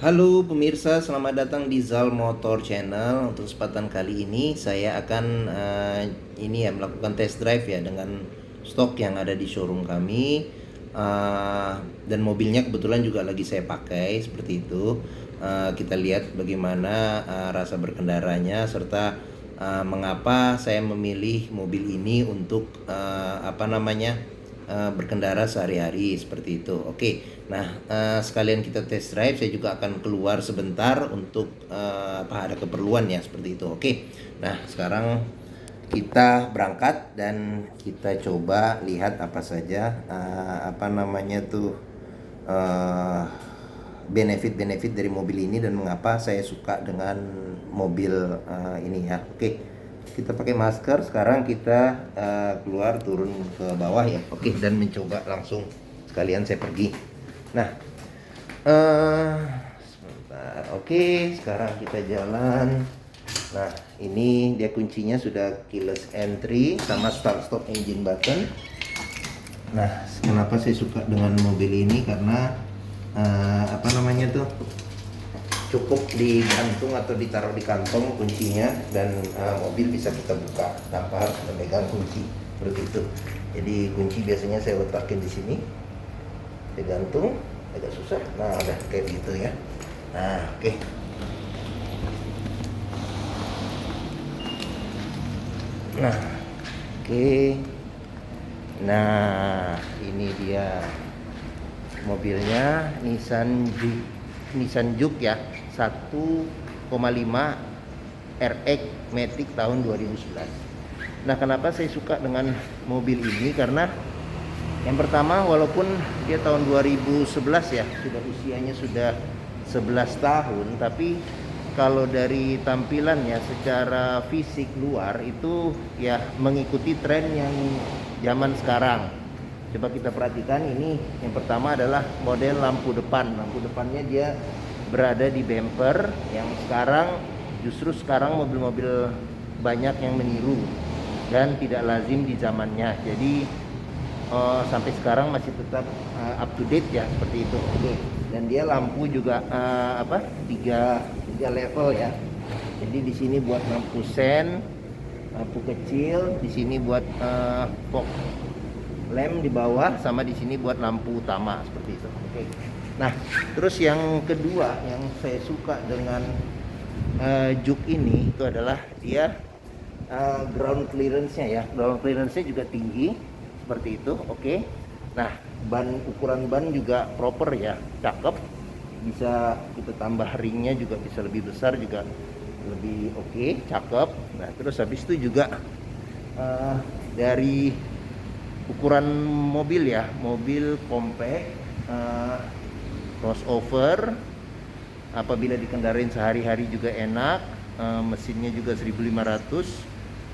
Halo pemirsa, selamat datang di Zal Motor Channel. Untuk kesempatan kali ini saya akan melakukan test drive ya dengan stok yang ada di showroom kami. Dan mobilnya kebetulan juga lagi saya pakai seperti itu. Kita lihat bagaimana rasa berkendaranya serta mengapa saya memilih mobil ini untuk berkendara sehari-hari seperti itu. Oke, nah sekalian kita test drive, saya juga akan keluar sebentar untuk ada keperluan ya seperti itu. Oke, nah sekarang kita berangkat dan kita coba lihat apa saja benefit-benefit dari mobil ini dan mengapa saya suka dengan mobil ini ya. Oke, kita pakai masker. Sekarang kita keluar turun ke bawah ya. Oke, dan mencoba langsung sekalian saya pergi. Nah, sebentar. Oke, sekarang kita jalan. Nah, ini dia kuncinya sudah keyless entry sama start stop engine button. Nah, kenapa saya suka dengan mobil ini? Karena cukup digantung atau ditaruh di kantong kuncinya dan mobil bisa kita buka tanpa harus memegang kunci seperti itu. Jadi kunci biasanya saya letakin di sini, saya gantung, agak susah. Nah, udah kayak gitu ya. Nah, oke. Nah, oke. Nah, ini dia mobilnya Nissan Juke ya, 1,5 RX Matic tahun 2011. Nah, kenapa saya suka dengan mobil ini? Karena yang pertama, walaupun dia tahun 2011 ya, usianya sudah 11 tahun, tapi kalau dari tampilannya secara fisik luar itu ya mengikuti tren yang zaman sekarang. Coba kita perhatikan, ini yang pertama adalah model lampu depan. Lampu depannya dia berada di bumper yang justru sekarang mobil-mobil banyak yang meniru dan tidak lazim di zamannya. Jadi sampai sekarang masih tetap up to date ya seperti itu. Oke. Dan dia lampu juga tiga level ya. Jadi di sini buat lampu sen, lampu kecil, di sini buat fog lamp di bawah, sama di sini buat lampu utama seperti itu. Oke. Nah, terus yang kedua yang saya suka dengan Juke ini itu adalah dia ground clearance-nya ya. Ground clearance-nya juga tinggi seperti itu. Oke. Nah, ukuran ban juga proper ya, cakep. Bisa kita tambah ringnya juga bisa lebih besar, juga lebih oke, cakep. Nah, terus habis itu juga dari ukuran mobil ya, mobil compact, crossover, apabila dikendarain sehari-hari juga enak. Mesinnya juga 1500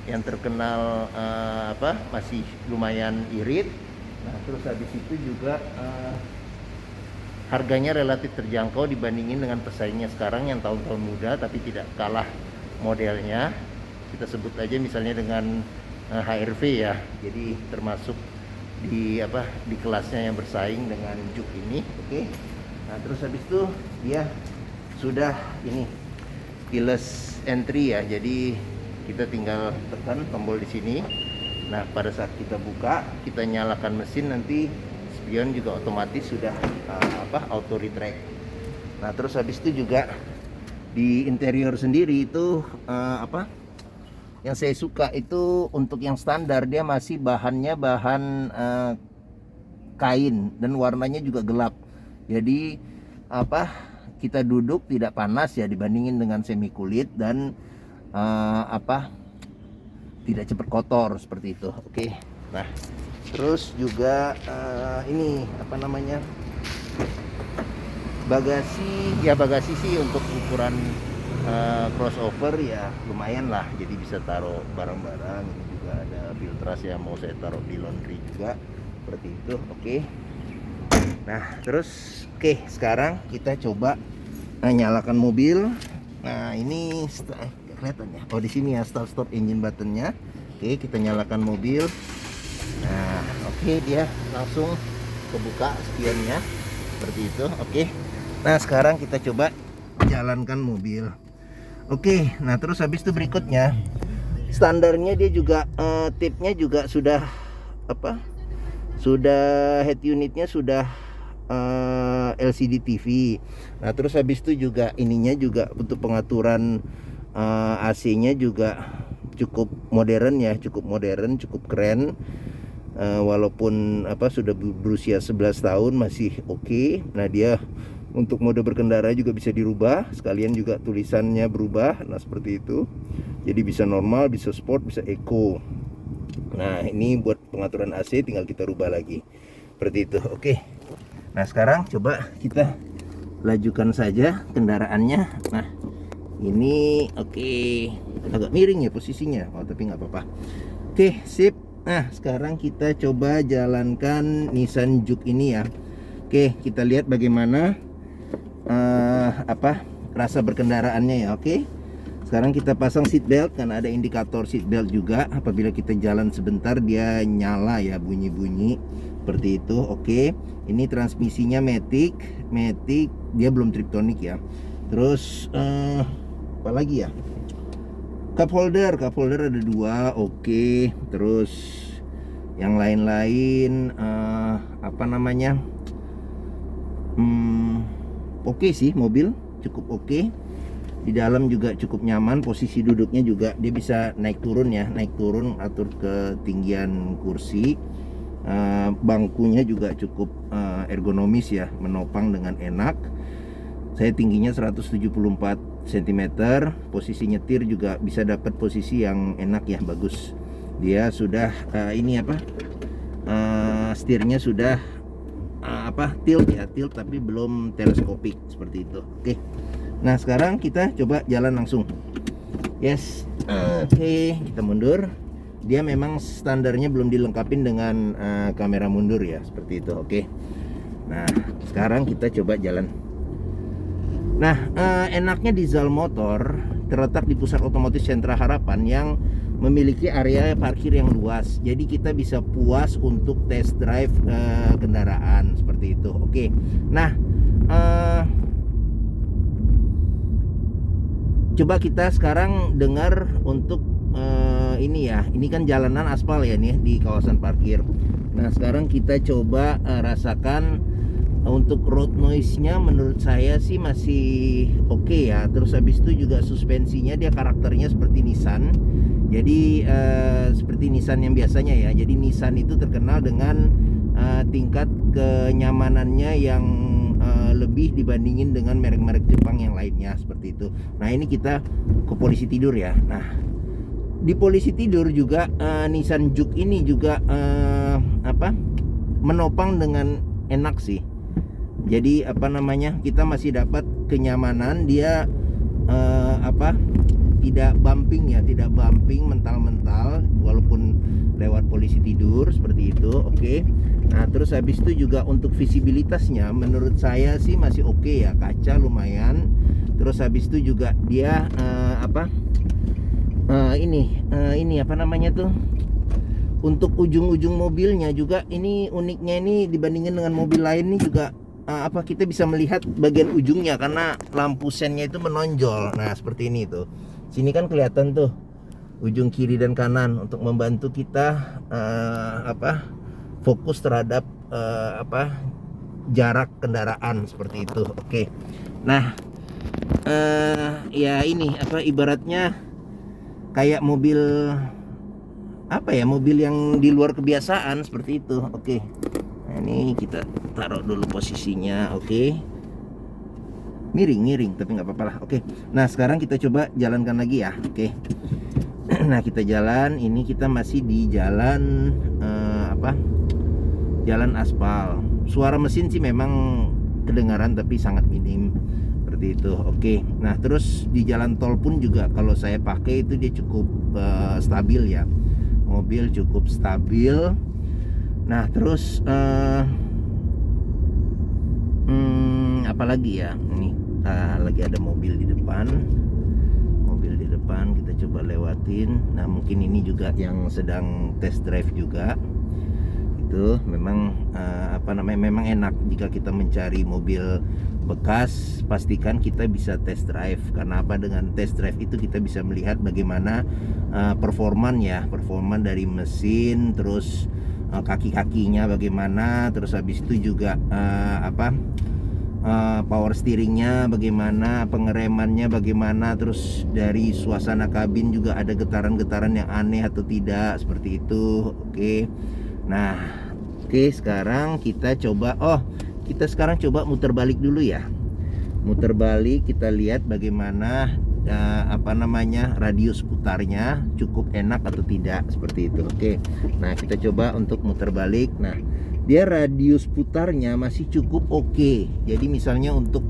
yang terkenal masih lumayan irit. Nah, terus habis itu juga harganya relatif terjangkau dibandingin dengan pesaingnya sekarang yang tahun-tahun muda, tapi tidak kalah modelnya. Kita sebut aja misalnya dengan HRV ya. Jadi termasuk di kelasnya yang bersaing dengan Juke ini. Oke. Nah, terus habis itu dia sudah ini keyless entry ya. Jadi kita tinggal tekan tombol di sini. Nah, pada saat kita buka, kita nyalakan mesin, nanti spion juga otomatis sudah auto retract. Nah, terus habis itu juga di interior sendiri itu yang saya suka itu untuk yang standar dia masih bahannya bahan kain dan warnanya juga gelap. Jadi kita duduk tidak panas ya dibandingin dengan semi kulit, dan tidak cepat kotor seperti itu. Oke. Nah, terus juga ini bagasi sih untuk ukuran crossover ya lumayan lah, jadi bisa taruh barang-barang. Ini juga ada filtrasi yang mau saya taruh di laundry juga seperti itu. Oke. Nah, terus sekarang kita coba nyalakan mobil. Nah, ini kelihatan ya. Oh, di sini ya start stop engine buttonnya. Oke, kita nyalakan mobil. Nah, dia langsung kebuka spionnya seperti itu. Oke. Nah sekarang kita coba jalankan mobil. Oke, nah terus habis itu berikutnya standarnya dia juga tipnya juga sudah apa? Sudah head unitnya sudah LCD TV. Nah terus habis itu juga ininya juga untuk pengaturan AC-nya juga cukup modern ya, cukup modern, cukup keren. Walaupun sudah berusia 11 tahun masih oke. Nah dia untuk mode berkendara juga bisa dirubah, sekalian juga tulisannya berubah. Nah seperti itu, jadi bisa normal, bisa sport, bisa eco. Nah ini buat pengaturan AC tinggal kita rubah lagi seperti itu. Oke, nah sekarang coba kita lajukan saja kendaraannya. Nah ini oke, agak miring ya posisinya, tapi nggak apa-apa. Oke, sip. Nah sekarang kita coba jalankan Nissan Juke ini ya. Oke, kita lihat bagaimana rasa berkendaraannya ya. Oke, sekarang kita pasang seat belt, karena ada indikator seat belt juga. Apabila kita jalan sebentar dia nyala ya, bunyi-bunyi seperti itu. Oke, ini transmisinya Matic, dia belum Triptonic ya. Terus apa lagi ya, cup holder ada 2. Oke, terus yang lain-lain oke sih, mobil cukup oke. Di dalam juga cukup nyaman, posisi duduknya juga dia bisa naik turun ya, atur ketinggian kursi. Bangkunya juga cukup ergonomis ya, menopang dengan enak. Saya tingginya 174 cm, posisi nyetir juga bisa dapat posisi yang enak ya, bagus. Dia sudah setirnya sudah tilt tapi belum teleskopik seperti itu. Oke, nah sekarang kita coba jalan langsung. Yes. Oke, kita mundur. Dia memang standarnya belum dilengkapin dengan kamera mundur ya, seperti itu. Oke, nah sekarang kita coba jalan. Nah enaknya diesel motor terletak di pusat otomotif Sentra Harapan yang memiliki area parkir yang luas, jadi kita bisa puas untuk test drive kendaraan seperti itu. Oke, nah coba kita sekarang dengar untuk ini kan jalanan aspal ya nih di kawasan parkir. Nah sekarang kita coba rasakan untuk road noise-nya. Menurut saya sih masih oke ya. Terus habis itu juga suspensinya dia karakternya seperti Nissan. Jadi seperti Nissan yang biasanya ya. Jadi Nissan itu terkenal dengan tingkat kenyamanannya yang lebih dibandingin dengan merek-merek Jepang yang lainnya seperti itu. Nah ini kita ke polisi tidur ya. Nah di polisi tidur juga Nissan Juke ini juga menopang dengan enak sih. Jadi kita masih dapat kenyamanan. Dia tidak bumping ya, tidak bumping mental-mental walaupun lewat polisi tidur seperti itu. Oke. Nah terus habis itu juga untuk visibilitasnya menurut saya sih masih oke ya, kaca lumayan. Terus habis itu juga dia untuk ujung-ujung mobilnya juga ini uniknya, ini dibandingin dengan mobil lain nih juga kita bisa melihat bagian ujungnya karena lampu sennya itu menonjol. Nah seperti ini tuh, sini kan kelihatan tuh ujung kiri dan kanan untuk membantu kita fokus terhadap jarak kendaraan seperti itu. Oke, nah ya ini ibaratnya kayak mobil mobil yang di luar kebiasaan seperti itu. Oke, nah ini kita taruh dulu posisinya. Oke, miring tapi nggak apa-apa lah. Oke, nah sekarang kita coba jalankan lagi ya. Oke, nah kita jalan. Ini kita masih di jalan jalan aspal. Suara mesin sih memang kedengaran tapi sangat minim seperti itu. Oke, nah terus di jalan tol pun juga kalau saya pakai itu dia cukup stabil ya, mobil cukup stabil. Nah terus apalagi ya, ini lagi ada mobil di depan, kita coba lewatin. Nah mungkin ini juga yang sedang test drive juga, itu. Memang memang enak jika kita mencari mobil bekas, pastikan kita bisa test drive. Karena apa? Dengan test drive itu kita bisa melihat bagaimana performan dari mesin, terus kaki-kakinya bagaimana, terus habis itu juga power steeringnya bagaimana, pengeremannya bagaimana, terus dari suasana kabin juga ada getaran-getaran yang aneh atau tidak, seperti itu. Oke. Nah, sekarang kita coba muter balik dulu ya. Muter balik, kita lihat bagaimana radius putarnya cukup enak atau tidak, seperti itu. Oke. Nah, kita coba untuk muter balik. Nah, dia radius putarnya masih cukup oke. Jadi misalnya untuk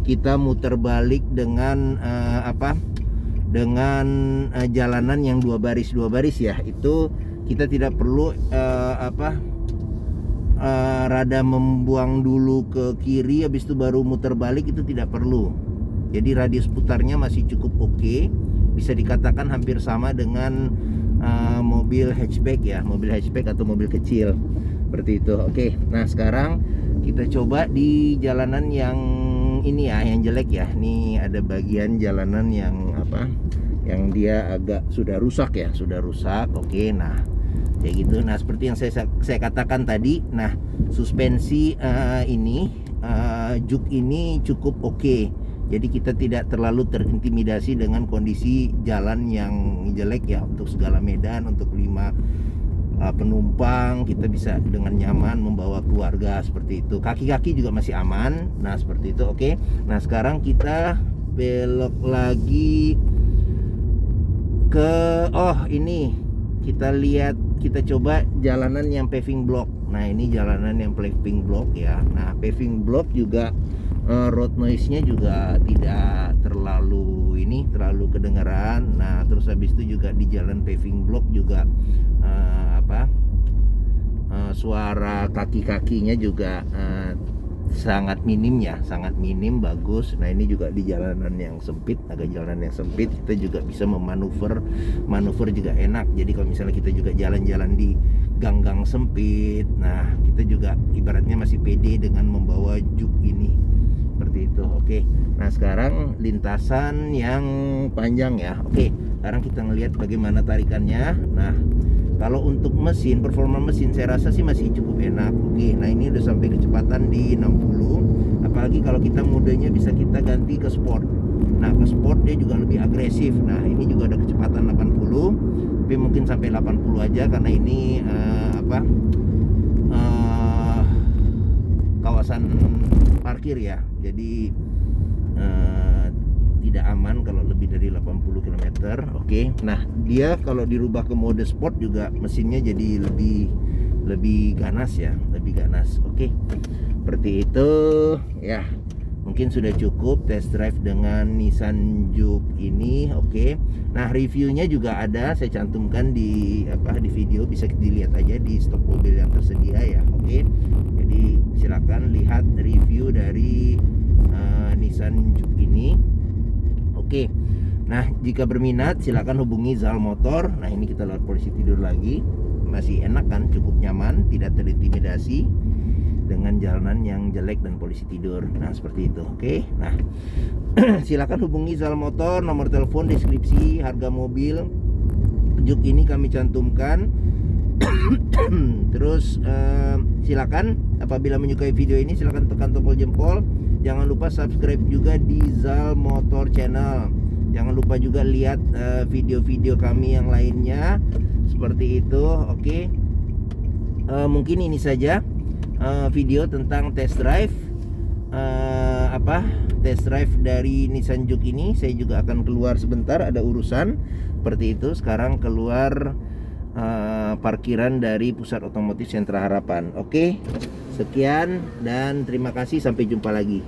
kita muter balik dengan jalanan yang dua baris ya, itu kita tidak perlu rada membuang dulu ke kiri habis itu baru muter balik, itu tidak perlu. Jadi radius putarnya masih cukup oke. Bisa dikatakan hampir sama dengan mobil hatchback ya, mobil hatchback atau mobil kecil, seperti itu. Oke. Nah, sekarang kita coba di jalanan yang ini ya, yang jelek ya. Nih ada bagian jalanan yang yang dia agak sudah rusak ya, Oke. Nah, kayak gitu. Nah, seperti yang saya katakan tadi. Nah, suspensi juk ini cukup oke. Jadi kita tidak terlalu terintimidasi dengan kondisi jalan yang jelek ya. Untuk segala medan, untuk 5 penumpang, kita bisa dengan nyaman membawa keluarga, seperti itu. Kaki-kaki juga masih aman. Nah, seperti itu. Oke. Nah, sekarang kita belok lagi ke ini. Kita coba jalanan yang paving block. Nah, ini jalanan yang paving block ya. Nah, paving block juga road noise-nya juga tidak terlalu kedengaran. Nah, terus habis itu juga di jalan paving block juga suara kaki-kakinya juga sangat minim, bagus. Nah, ini juga di jalanan yang sempit, kita juga bisa manuver juga enak. Jadi kalau misalnya kita juga jalan-jalan di gang-gang sempit, nah kita juga ibaratnya masih pede dengan membawa juk ini, seperti itu. Oke. Nah, sekarang lintasan yang panjang ya. Oke. Sekarang kita ngelihat bagaimana tarikannya. Nah, kalau untuk performa mesin saya rasa sih masih cukup enak. Oke. Nah, ini udah sampai kecepatan di 60. Apalagi kalau kita modenya bisa kita ganti ke sport. Nah, ke sport dia juga lebih agresif. Nah, ini juga ada kecepatan 80, tapi mungkin sampai 80 aja karena ini kawasan parkir ya. Jadi tidak aman kalau lebih dari 80 km. Oke. Nah, dia kalau dirubah ke mode sport juga mesinnya jadi lebih ganas ya, Oke. Seperti itu ya. Mungkin sudah cukup test drive dengan Nissan Juke ini. Oke. Nah, reviewnya juga ada, saya cantumkan di video, bisa dilihat aja di stok mobil yang tersedia ya. Oke. Jadi silakan lihat review dari Nissan Juke ini. Oke. Nah, jika berminat silakan hubungi Zal Motor. Nah, ini kita lewat polisi tidur lagi. Masih enak kan, cukup nyaman, tidak terintimidasi dengan jalanan yang jelek dan polisi tidur. Nah, seperti itu. Oke. Nah, silakan hubungi Zal Motor, nomor telepon, deskripsi, harga mobil Juke ini kami cantumkan. Terus silakan apabila menyukai video ini silakan tekan tombol jempol. Jangan lupa subscribe juga di Zal Motor Channel. Jangan lupa juga lihat video-video kami yang lainnya, seperti itu. Oke. Mungkin ini saja video tentang test drive test drive dari Nissan Juke ini. Saya juga akan keluar sebentar, ada urusan, seperti itu. Sekarang keluar parkiran dari Pusat Otomotif Sentra Harapan. Oke, sekian dan terima kasih, sampai jumpa lagi.